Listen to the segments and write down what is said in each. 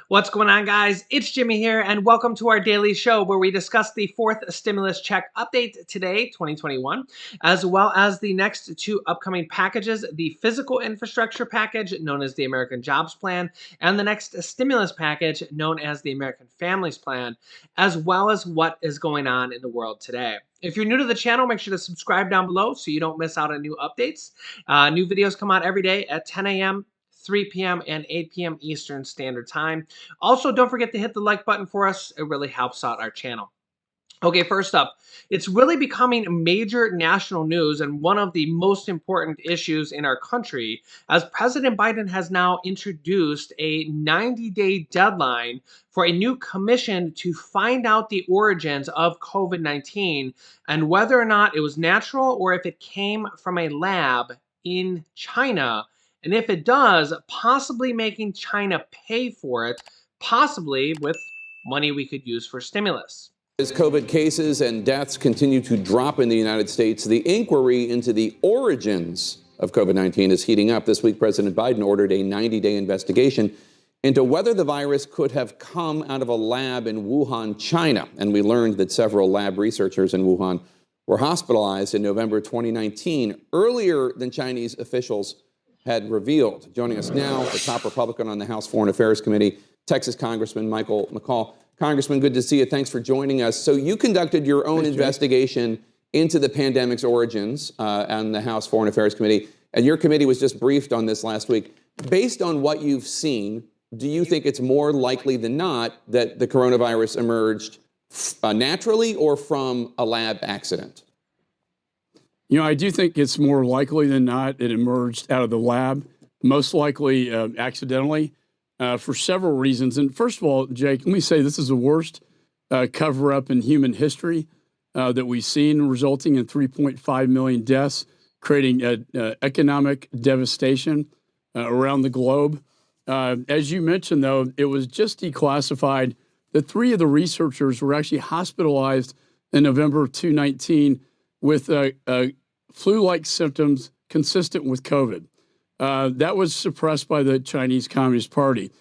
What's going on, guys? It's Jimmy here, and welcome to our daily show where we discuss the fourth stimulus check update today, 2021, as well as the next two upcoming packages, the physical infrastructure package known as the American Jobs Plan, and the next stimulus package known as the American Families Plan, as well as what is going on in the world today. If you're new to the channel, make sure to subscribe down below so you don't miss out on new updates. New videos come out every day at 10 a.m., 3 p.m. and 8 p.m. Eastern Standard Time. Also, don't forget to hit the like button for us. It really helps out our channel. Okay, first up, it's really becoming major national news and one of the most important issues in our country as President Biden has now introduced a 90-day deadline for a new commission to find out the origins of COVID-19 and whether or not it was natural or if it came from a lab in China. And if it does, possibly making China pay for it, possibly with money we could use for stimulus. As COVID cases and deaths continue to drop in the United States, the inquiry into the origins of COVID-19 is heating up. This week, President Biden ordered a 90-day investigation into whether the virus could have come out of a lab in Wuhan, China. And we learned that several lab researchers in Wuhan were hospitalized in November 2019, earlier than Chinese officials had revealed. Joining us now, the top Republican on the House Foreign Affairs Committee, Texas Congressman Michael McCaul. Congressman, good to see you. Thanks for joining us. So you conducted your own investigation into the pandemic's origins on the House Foreign Affairs Committee, and your committee was just briefed on this last week. Based on what you've seen, do you think it's more likely than not that the coronavirus emerged naturally or from a lab accident? You know, I do think it's more likely than not it emerged out of the lab, most likely accidentally, for several reasons. And first of all, Jake, let me say this is the worst cover-up in human history that we've seen, resulting in 3.5 million deaths, creating economic devastation around the globe. As you mentioned, though, it was just declassified that 3 of the researchers were actually hospitalized in November of 2019 with flu-like symptoms consistent with COVID. That was suppressed by the Chinese Communist Party.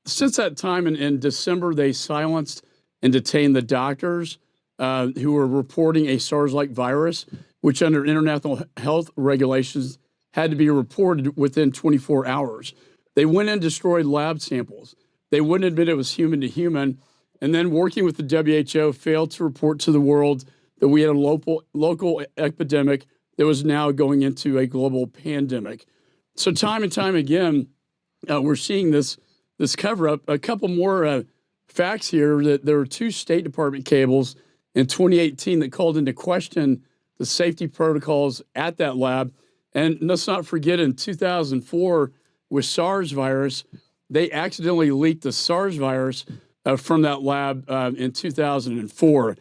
Since that time in December, they silenced and detained the doctors who were reporting a SARS-like virus, which under international health regulations had to be reported within 24 hours. They went and destroyed lab samples. They wouldn't admit it was human to human, and then working with the WHO, failed to report to the world that we had a local epidemic that was now going into a global pandemic. So time and time again, we're seeing this cover-up. A couple more facts here, that there were 2 State Department cables in 2018 that called into question the safety protocols at that lab. And let's not forget, in 2004, with SARS virus, they accidentally leaked the SARS virus from that lab in 2004.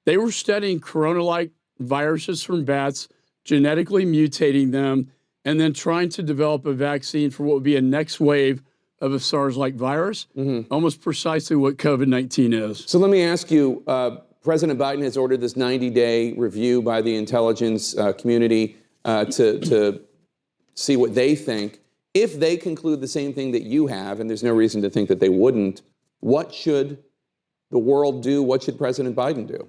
They were studying corona-like viruses from bats, genetically mutating them, and then trying to develop a vaccine for what would be a next wave of a SARS-like virus, almost precisely what COVID-19 is. So let me ask you, President Biden has ordered this 90-day review by the intelligence community to see what they think. If they conclude the same thing that you have, and there's no reason to think that they wouldn't, what should the world do? What should President Biden do?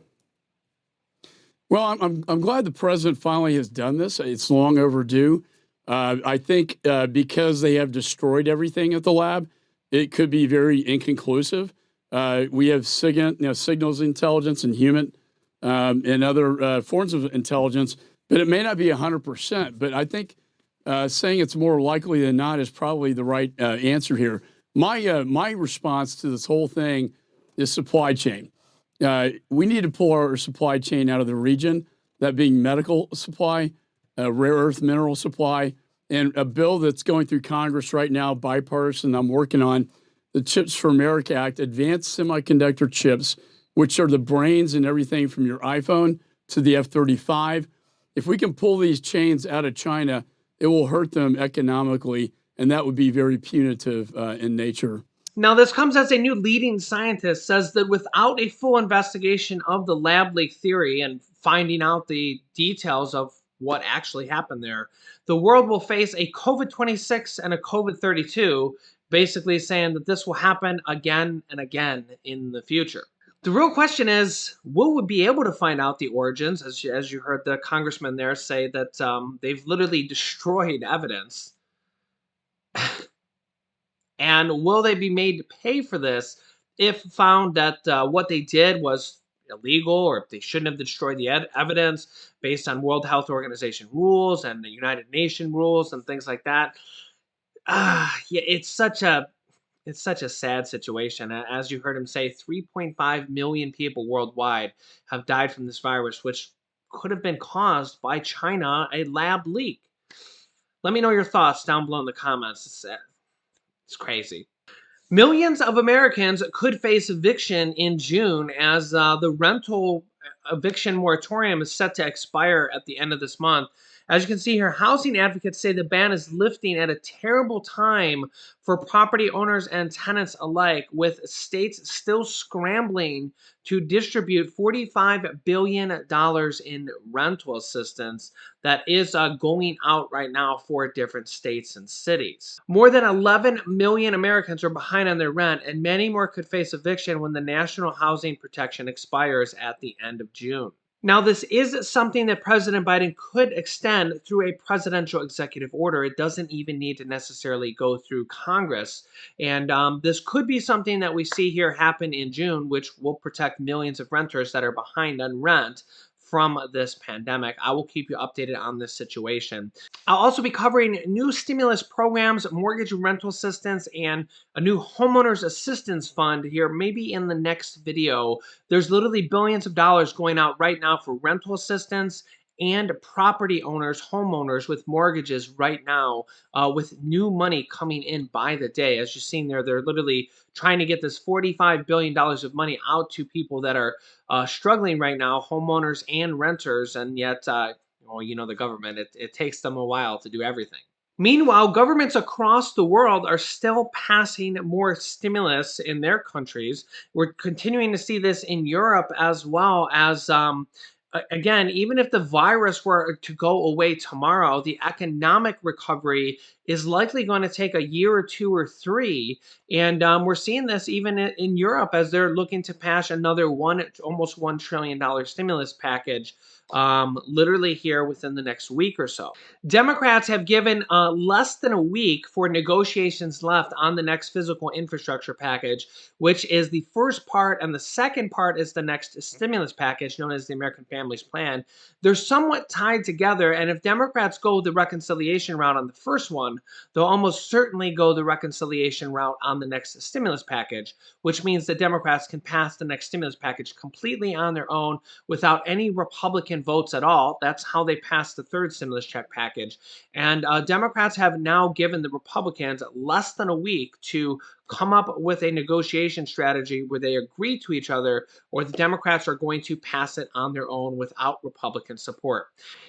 Well, I'm glad the president finally has done this. It's long overdue. I think because they have destroyed everything at the lab, it could be very inconclusive. We have signals intelligence and human and other forms of intelligence, but it may not be 100%. But I think saying it's more likely than not is probably the right answer here. My response to this whole thing is supply chain. We need to pull our supply chain out of the region, that being medical supply, rare earth mineral supply, and a bill that's going through Congress right now, bipartisan, I'm working on, the Chips for America Act, advanced semiconductor chips, which are the brains and everything from your iPhone to the F-35. If we can pull these chains out of China, it will hurt them economically, and that would be very punitive in nature. Now, this comes as a new leading scientist says that without a full investigation of the lab leak theory and finding out the details of what actually happened there, the world will face a COVID-26 and a COVID-32 basically saying that this will happen again and again in the future. The real question is, will we be able to find out the origins? As you heard the congressman there say that they've literally destroyed evidence. And will they be made to pay for this if found that what they did was illegal, or if they shouldn't have destroyed the evidence based on World Health Organization rules and the United Nations rules and things like that? Yeah, it's such a sad situation. As you heard him say, 3.5 million people worldwide have died from this virus, which could have been caused by China, a lab leak. Let me know your thoughts down below in the comments. It's crazy. Millions of Americans could face eviction in June as the rental eviction moratorium is set to expire at the end of this month. As you can see here, housing advocates say the ban is lifting at a terrible time for property owners and tenants alike, with states still scrambling to distribute $45 billion in rental assistance that is going out right now for different states and cities. More than 11 million Americans are behind on their rent, and many more could face eviction when the National Housing Protection expires at the end of June. Now, this is something that President Biden could extend through a presidential executive order. It doesn't even need to necessarily go through Congress. And this could be something that we see here happen in June, which will protect millions of renters that are behind on rent from this pandemic. I will keep you updated on this situation. I'll also be covering new stimulus programs, mortgage and rental assistance, and a new homeowners assistance fund here, maybe in the next video. There's literally billions of dollars going out right now for rental assistance and property owners, homeowners with mortgages right now, with new money coming in by the day. As you've seen there, they're literally trying to get this $45 billion of money out to people that are struggling right now, homeowners and renters, and yet, well, you know, the government, it takes them a while to do everything. Meanwhile, governments across the world are still passing more stimulus in their countries. We're continuing to see this in Europe as well as, again, even if the virus were to go away tomorrow, the economic recovery is likely going to take a year or two or three. And we're seeing this even in Europe as they're looking to pass another almost $1 trillion stimulus package literally here within the next week or so. Democrats have given less than a week for negotiations left on the next physical infrastructure package, which is the first part, and the second part is the next stimulus package known as the American Families Plan. They're somewhat tied together, and if Democrats go the reconciliation route on the first one, they'll almost certainly go the reconciliation route on the next stimulus package, which means that Democrats can pass the next stimulus package completely on their own without any Republican votes at all. That's how they passed the third stimulus check package. And Democrats have now given the Republicans less than a week to come up with a negotiation strategy where they agree to each other, or the Democrats are going to pass it on their own without Republican support.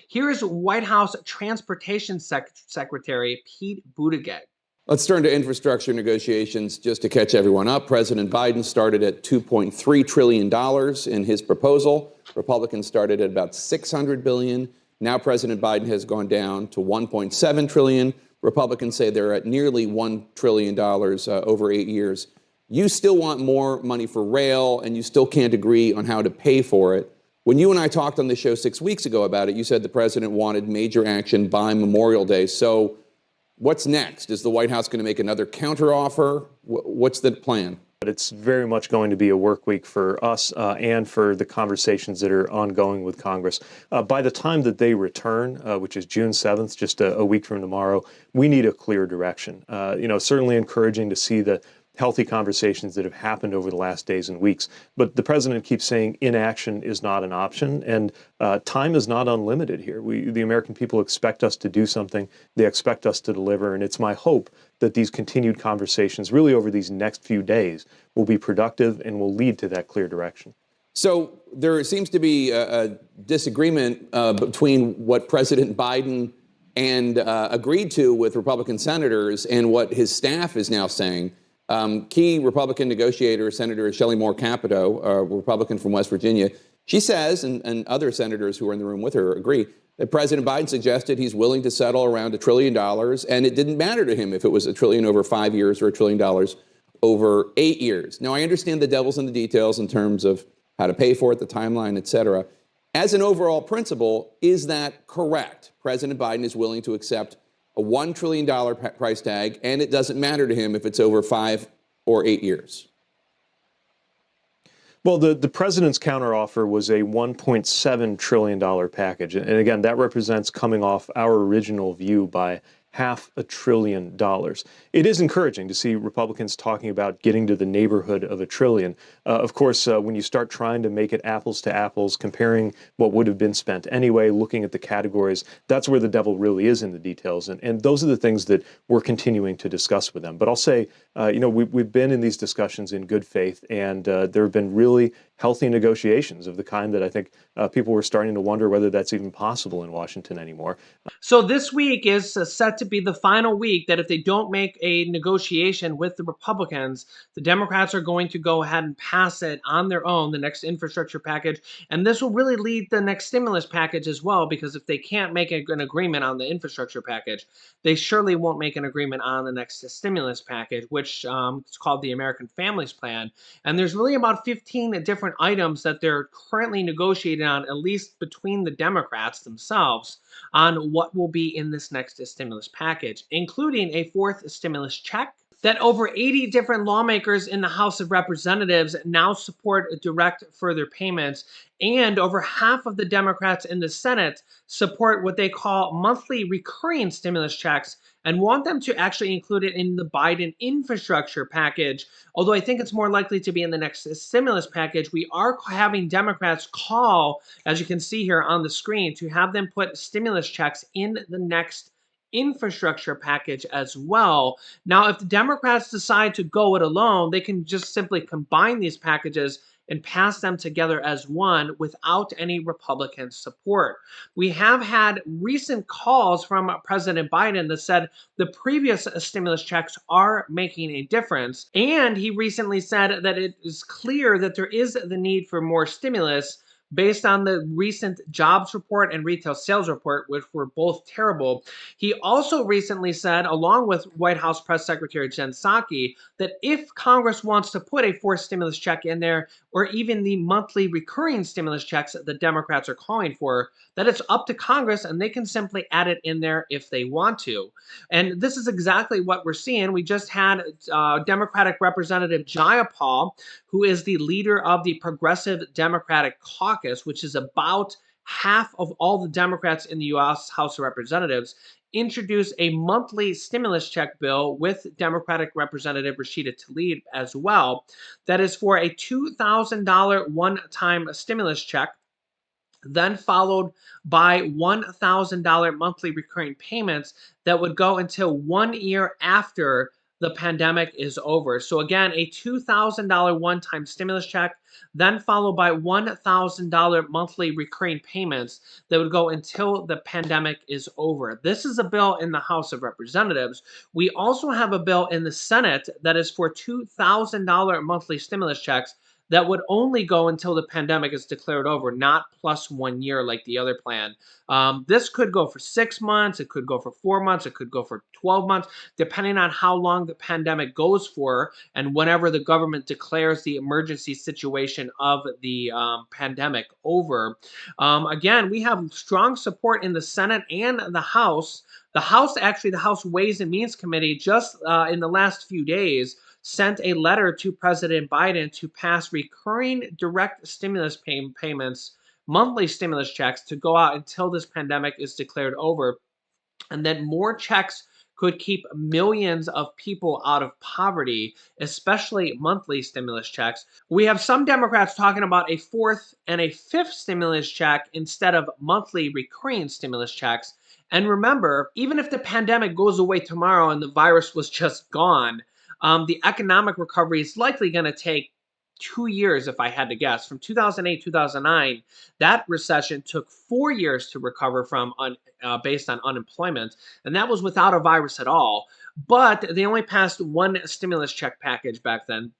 Here is White House Transportation Secretary Pete Buttigieg. Let's turn to infrastructure negotiations just to catch everyone up. President Biden started at $2.3 trillion in his proposal. Republicans started at about $600 billion. Now President Biden has gone down to $1.7 trillion. Republicans say they're at nearly $1 trillion over 8 years. You still want more money for rail, and you still can't agree on how to pay for it. When you and I talked on the show 6 weeks ago about it, you said the president wanted major action by Memorial Day. So what's next? Is the White House going to make another counteroffer? What's the plan? But it's very much going to be a work week for us and for the conversations that are ongoing with Congress. By the time that they return, which is June 7th, just a week from tomorrow, we need a clear direction. Certainly encouraging to see the healthy conversations that have happened over the last days and weeks. But the president keeps saying inaction is not an option, and time is not unlimited here. The American people expect us to do something. They expect us to deliver, and it's my hope that these continued conversations, really over these next few days, will be productive and will lead to that clear direction. So there seems to be a disagreement between what President Biden and agreed to with Republican senators and what his staff is now saying. Key Republican negotiator, Senator Shelley Moore Capito, a Republican from West Virginia, she says, and other senators who are in the room with her agree, President Biden suggested he's willing to settle around $1 trillion, and it didn't matter to him if it was $1 trillion over 5 years or $1 trillion over 8 years. Now, I understand the devil's in the details in terms of how to pay for it, the timeline, et cetera. As an overall principle, is that correct? President Biden is willing to accept a $1 trillion price tag, and it doesn't matter to him if it's over 5 or 8 years. Well, the president's counteroffer was a $1.7 trillion package. And again, that represents coming off our original view by $500 billion. It is encouraging to see Republicans talking about getting to the neighborhood of $1 trillion. Of course, when you start trying to make it apples to apples, comparing what would have been spent anyway, looking at the categories, that's where the devil really is in the details. And those are the things that we're continuing to discuss with them. But I'll say, we've been in these discussions in good faith, and there have been really healthy negotiations of the kind that I think people were starting to wonder whether that's even possible in Washington anymore. So this week is set to be the final week that if they don't make a negotiation with the Republicans, the Democrats are going to go ahead and pass it on their own, the next infrastructure package. And this will really lead the next stimulus package as well, because if they can't make an agreement on the infrastructure package, they surely won't make an agreement on the next stimulus package, which is called the American Families Plan. And there's really about 15 different items that they're currently negotiating on, at least between the Democrats themselves, on what will be in this next stimulus package, including a fourth stimulus check that over 80 different lawmakers in the House of Representatives now support direct further payments, and over half of the Democrats in the Senate support what they call monthly recurring stimulus checks and want them to actually include it in the Biden infrastructure package. Although I think it's more likely to be in the next stimulus package, we are having Democrats call, as you can see here on the screen, to have them put stimulus checks in the next infrastructure package as well. Now, if the Democrats decide to go it alone, they can just simply combine these packages and pass them together as one without any Republican support. We have had recent calls from President Biden that said the previous stimulus checks are making a difference. And he recently said that it is clear that there is the need for more stimulus based on the recent jobs report and retail sales report, which were both terrible. He also recently said, along with White House Press Secretary Jen Psaki, that if Congress wants to put a fourth stimulus check in there, or even the monthly recurring stimulus checks that the Democrats are calling for, that it's up to Congress and they can simply add it in there if they want to. And this is exactly what we're seeing. We just had Democratic Representative Jayapal, who is the leader of the Progressive Democratic Caucus, which is about half of all the Democrats in the U.S. House of Representatives, introduce a monthly stimulus check bill with Democratic Representative Rashida Tlaib as well. That is for a $2,000 one-time stimulus check, then followed by $1,000 monthly recurring payments that would go until 1 year after the pandemic is over. So again, a $2,000 one-time stimulus check, then followed by $1,000 monthly recurring payments that would go until the pandemic is over. This is a bill in the House of Representatives. We also have a bill in the Senate that is for $2,000 monthly stimulus checks that would only go until the pandemic is declared over, not plus 1 year like the other plan. This could go for 6 months, it could go for 4 months, it could go for 12 months, depending on how long the pandemic goes for and whenever the government declares the emergency situation of the pandemic over. Again, we have strong support in the Senate and the House. The House Ways and Means Committee just in the last few days sent a letter to President Biden to pass recurring direct stimulus payments, monthly stimulus checks to go out until this pandemic is declared over. And then more checks could keep millions of people out of poverty, especially monthly stimulus checks. We have some Democrats talking about a fourth and a fifth stimulus check instead of monthly recurring stimulus checks. And remember, even if the pandemic goes away tomorrow and the virus was just gone, the economic recovery is likely going to take 2 years, if I had to guess. From 2008, 2009, that recession took 4 years to recover from based on unemployment, and that was without a virus at all. But they only passed one stimulus check package back then.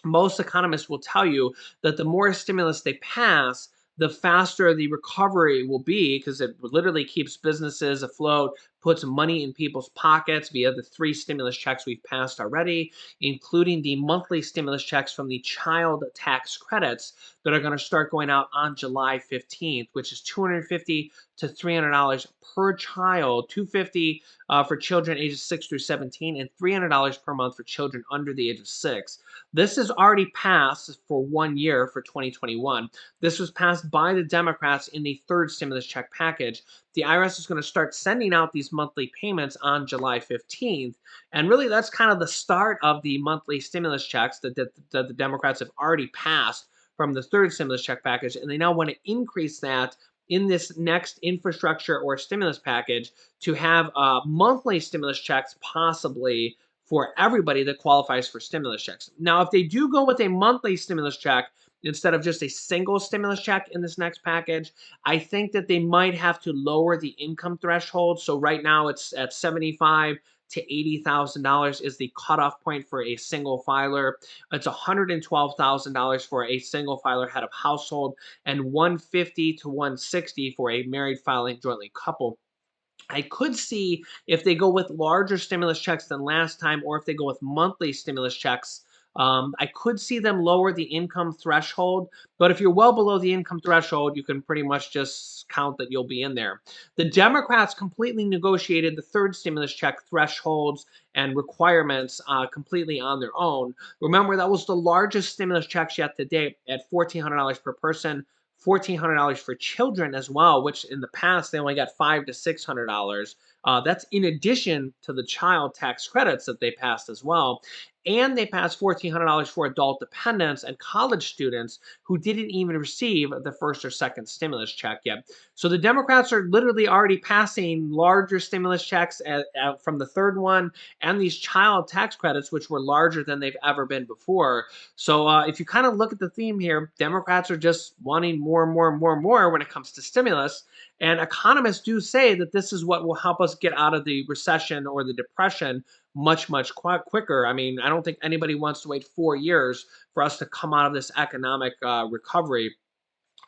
Most economists will tell you that the more stimulus they pass, the faster the recovery will be, because it literally keeps businesses afloat, puts money in people's pockets via the 3 stimulus checks we've passed already, including the monthly stimulus checks from the child tax credits that are going to start going out on July 15th, which is $250 to $300 per child, $250 for children ages 6 through 17, and $300 per month for children under the age of 6. This is already passed for 1 year for 2021. This was passed by the Democrats in the 3rd stimulus check package. The IRS is going to start sending out these monthly payments on July 15th. And really, that's kind of the start of the monthly stimulus checks that the Democrats have already passed from the 3rd stimulus check package. And they now want to increase that in this next infrastructure or stimulus package to have monthly stimulus checks possibly for everybody that qualifies for stimulus checks. Now, if they do go with a monthly stimulus check instead of just a single stimulus check in this next package, I think that they might have to lower the income threshold. So right now it's at $75,000 to $80,000 is the cutoff point for a single filer. It's $112,000 for a single filer head of household, and $150,000 to $160,000 for a married filing jointly couple. I could see if they go with larger stimulus checks than last time, or if they go with monthly stimulus checks. I could see them lower the income threshold, but if you're well below the income threshold, you can pretty much just count that you'll be in there. The Democrats completely negotiated the 3rd stimulus check thresholds and requirements completely on their own. Remember, that was the largest stimulus checks yet to date at $1,400 per person. $1,400 for children as well, which in the past they only got $500 to $600. That's in addition to the child tax credits that they passed as well. And they passed $1,400 for adult dependents and college students who didn't even receive the 1st or 2nd stimulus check yet. So the Democrats are literally already passing larger stimulus checks from the 3rd one, and these child tax credits, which were larger than they've ever been before. So if you kind of look at the theme here, Democrats are just wanting more and more and more and more when it comes to stimulus. And economists do say that this is what will help us get out of the recession or the depression much, much quicker. I mean, I don't think anybody wants to wait 4 years for us to come out of this economic recovery.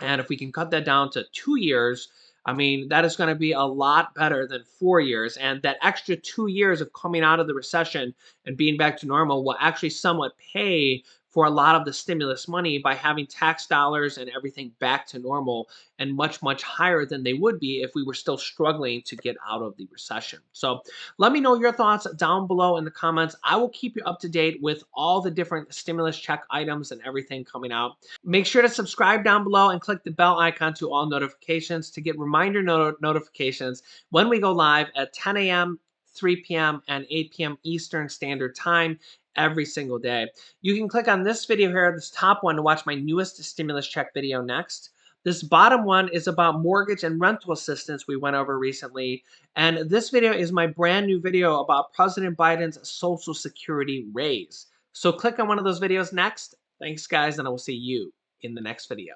And if we can cut that down to 2 years, I mean, that is going to be a lot better than 4 years. And that extra 2 years of coming out of the recession and being back to normal will actually somewhat pay for a lot of the stimulus money by having tax dollars and everything back to normal and much, much higher than they would be if we were still struggling to get out of the recession. So let me know your thoughts down below in the comments. I will keep you up to date with all the different stimulus check items and everything coming out. Make sure to subscribe down below and click the bell icon to all notifications to get reminder notifications when we go live at 10 a.m., 3 p.m., and 8 p.m. Eastern Standard Time every single day. You can click on this video here, this top one, to watch my newest stimulus check video next. This bottom one is about mortgage and rental assistance we went over recently. And this video is my brand new video about President Biden's Social Security raise. So click on one of those videos next. Thanks, guys, and I will see you in the next video.